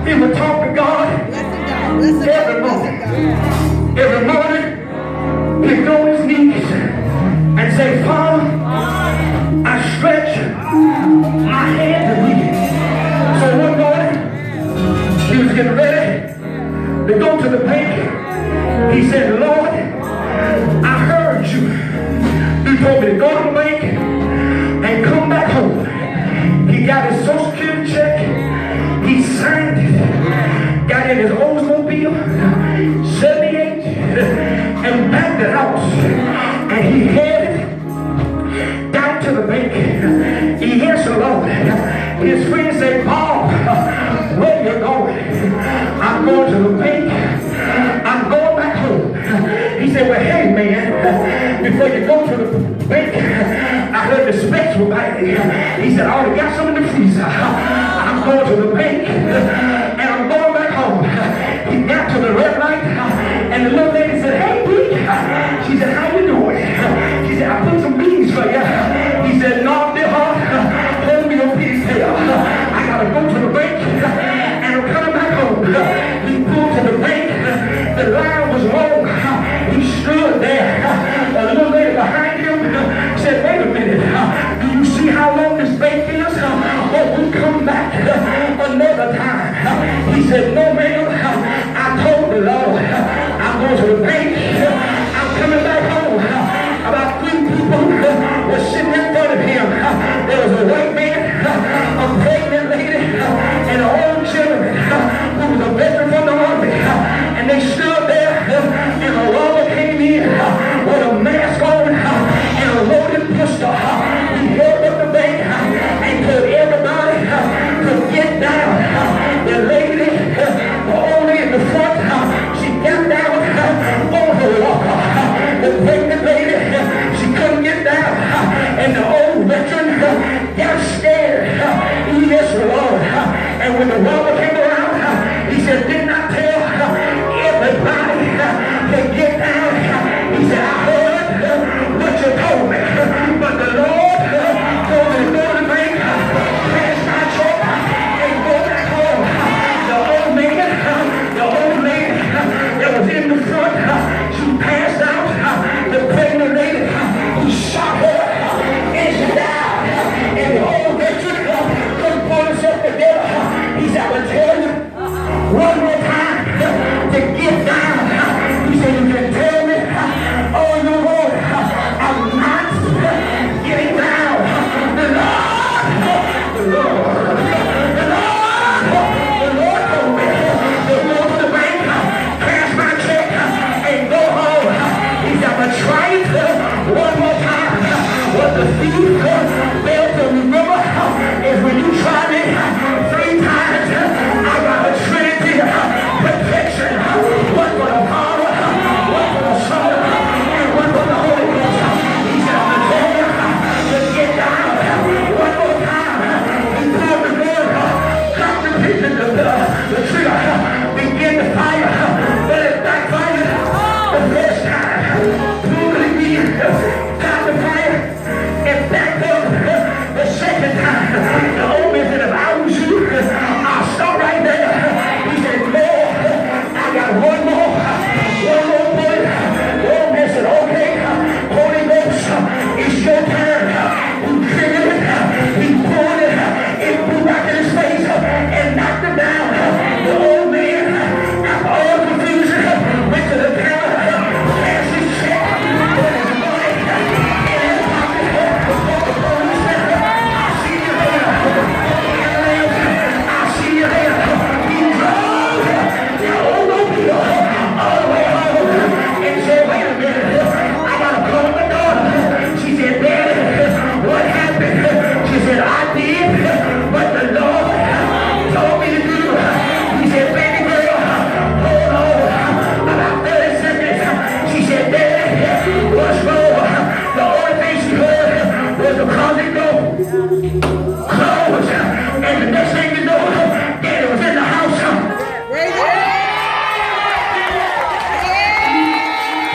He would talk to God every morning. Every morning, he'd go on his knees and say, Father, I stretch my hand to thee. So one morning, he was getting ready to go to the bank. He said, Lord, I heard you. You told me to go to the bank and come back home. He got his Social Security check. He signed it. Got in his Oldsmobile, 78, and backed it out. And he headed down to the bank. He hears the Lord. His friends say, Paul, where you going? I'm going to the bank. I'm going back home. He said, well, hey, man, before you go to the bank, I heard the specs were back. He said, I already got some in the freezer. I'm going to the bank, and I'm going back home. He got to the red light, and the little lady said, hey, Pete. She said, how you doing? She said, I put some beans for you. He said, no, dear heart, hold me your peace tail. I got to go to the bank, and I'm coming back home. He pulled to the bank. The line was long. He stood there. A little lady behind him said, wait a minute. Do you see how long this bank is? Oh, we come back another time. He said, no, ma'am. I told the Lord, I'm going to the bank. I'm coming back home. About 3 people were sitting in front of him. There was a white man, a pregnant lady, and an old gentleman who was a veteran from the army. And they stood there, and a robber came in with a mask on and a loaded pistol. He held up the bank and told everybody to get down. The lady, the old lady in the front, she got down on her walker. The pregnant lady, she couldn't get down. And the old veteran got scared. Yes, Lord. And when the robber came around, he said, didn't I tell everybody to get down? He said, I heard what you told me. But the Lord told me to go to the bank, pass my check, and go back home. The old man, the old lady that was in the front, she passed out. The pregnant lady, he shot her, and she died. And the old veteran couldn't pull himself together. He said, I will tell you one more time to get down.